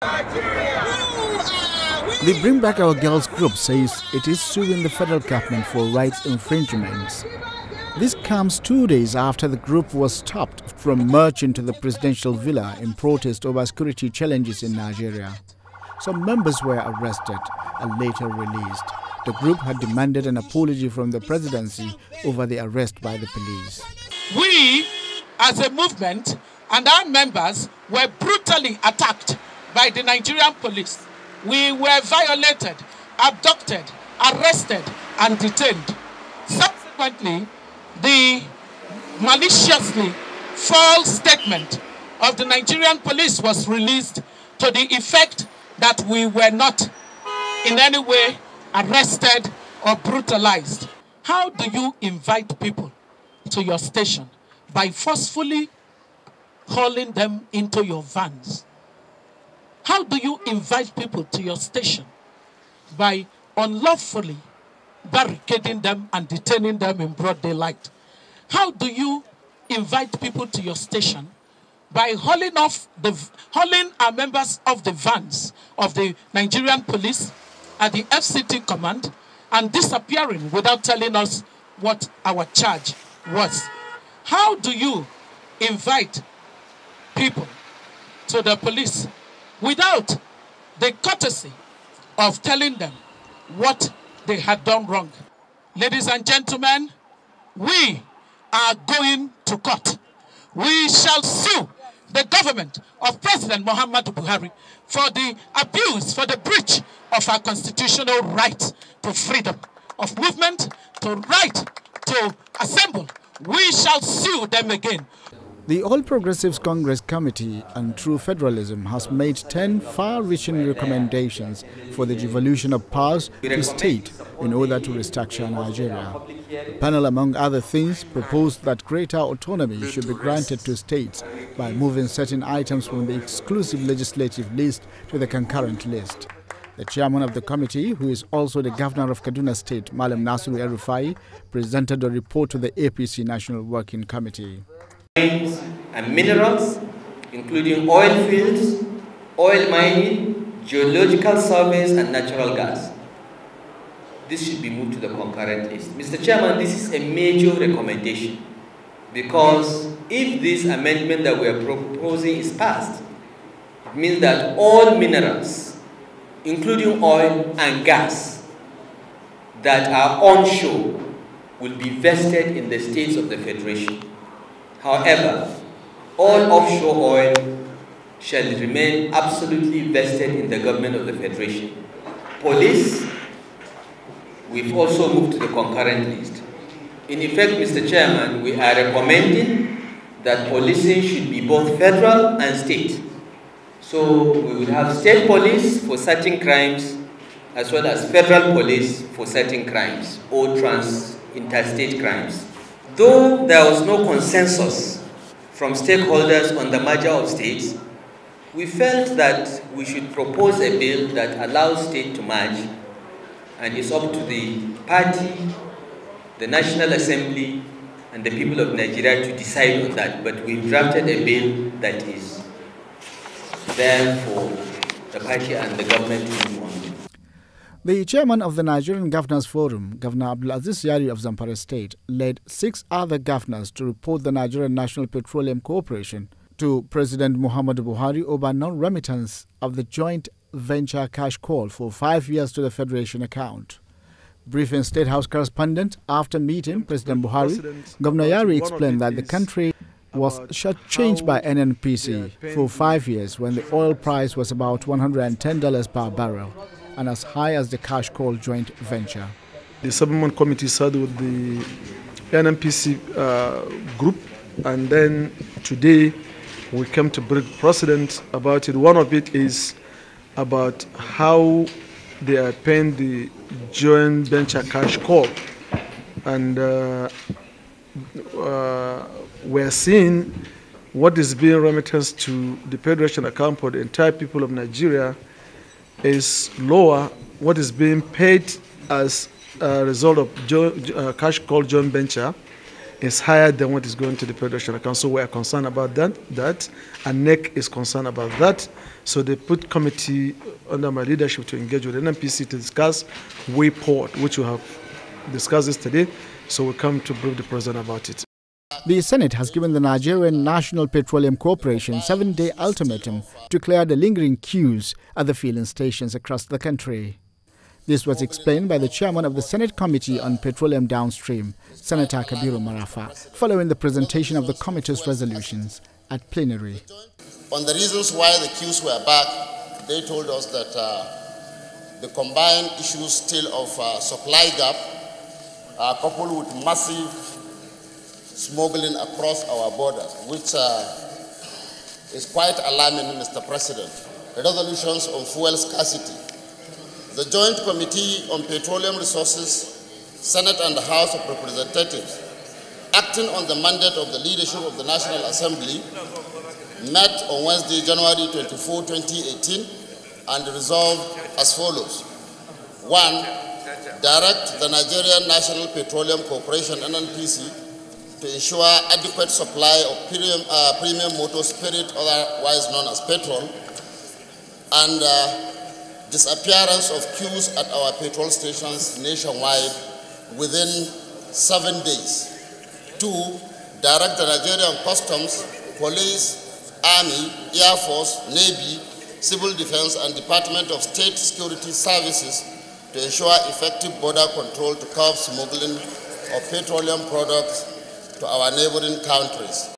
The Bring Back Our Girls group says it is suing the federal government for rights infringements. This comes 2 days after the group was stopped from marching to the presidential villa in protest over security challenges in Nigeria. Some members were arrested and later released. The group had demanded an apology from the presidency over the arrest by the police. We, as a movement, and our members were brutally attacked by the Nigerian police. We were violated, abducted, arrested, and detained. Subsequently, the maliciously false statement of the Nigerian police was released to the effect that we were not in any way arrested or brutalized. How do you invite people to your station? By forcefully hauling them into your vans. How do you invite people to your station? By unlawfully barricading them and detaining them in broad daylight. How do you invite people to your station? By hauling our members of the vans of the Nigerian police at the FCT command and disappearing without telling us what our charge was. How do you invite people to the police without the courtesy of telling them what they had done wrong? Ladies and gentlemen, we are going to court. We shall sue the government of President Muhammadu Buhari for the abuse, for the breach of our constitutional right to freedom of movement, to right to assemble. We shall sue them again. The All Progressives Congress Committee on True Federalism has made 10 far-reaching recommendations for the devolution of powers to state in order to restructure Nigeria. The panel, among other things, proposed that greater autonomy should be granted to states by moving certain items from the exclusive legislative list to the concurrent list. The chairman of the committee, who is also the governor of Kaduna State, Malam Nasiru El-Rufai, presented a report to the APC National Working Committee. And minerals, including oil fields, oil mining, geological surveys, and natural gas. This should be moved to the concurrent list. Mr. Chairman, this is a major recommendation because if this amendment that we are proposing is passed, it means that all minerals, including oil and gas, that are onshore will be vested in the states of the Federation. However, all offshore oil shall remain absolutely vested in the government of the Federation. Police, we've also moved to the concurrent list. In effect, Mr. Chairman, we are recommending that policing should be both federal and state. So we will have state police for certain crimes as well as federal police for certain crimes or interstate crimes. Though there was no consensus from stakeholders on the merger of states, we felt that we should propose a bill that allows states to merge, and it's up to the party, the National Assembly, and the people of Nigeria to decide on that. But we've drafted a bill that is there for the party and the government to move on. The chairman of the Nigerian Governors Forum, Governor Abdulaziz Yari of Zamfara State, led 6 other governors to report the Nigerian National Petroleum Corporation to President Muhammadu Buhari over non-remittance of the joint venture cash call for 5 years to the Federation account. Briefing State House correspondent after meeting President Buhari, Governor Yari explained that the country was shortchanged by NNPC for 5 years when the oil price was about $110 per barrel, and as high as the cash call joint venture. The 7-man committee sat with the NNPC group, and then today we came to brief President about it. One of it is about how they are paying the joint venture cash call. And we're seeing what is being remittance to the Federation account for the entire people of Nigeria is lower what is being paid as a result of cash call joint venture is higher than what is going to the production account. So we are concerned about that, and NEC is concerned about that. So they put committee under my leadership to engage with NNPC to discuss way forward, which we have discussed this today. So we come to brief the president about it. The Senate has given the Nigerian National Petroleum Corporation 7-day ultimatum to clear the lingering queues at the filling stations across the country. This was explained by the chairman of the Senate Committee on Petroleum Downstream, Senator Kabiru Marafa, following the presentation of the committee's resolutions at plenary. On the reasons why the queues were back, they told us that the combined issues still of supply gap, coupled with massive smuggling across our borders, which is quite alarming, Mr. President. Resolutions on fuel scarcity. The Joint Committee on Petroleum Resources, Senate and the House of Representatives, acting on the mandate of the leadership of the National Assembly, met on Wednesday, January 24, 2018, and resolved as follows. 1. Direct the Nigerian National Petroleum Corporation, NNPC, to ensure adequate supply of premium motor spirit, otherwise known as petrol, and disappearance of queues at our petrol stations nationwide within 7 days. 2. Direct the Nigerian Customs, Police, Army, Air Force, Navy, Civil Defense, and Department of State Security Services to ensure effective border control to curb smuggling of petroleum products to our neighboring countries.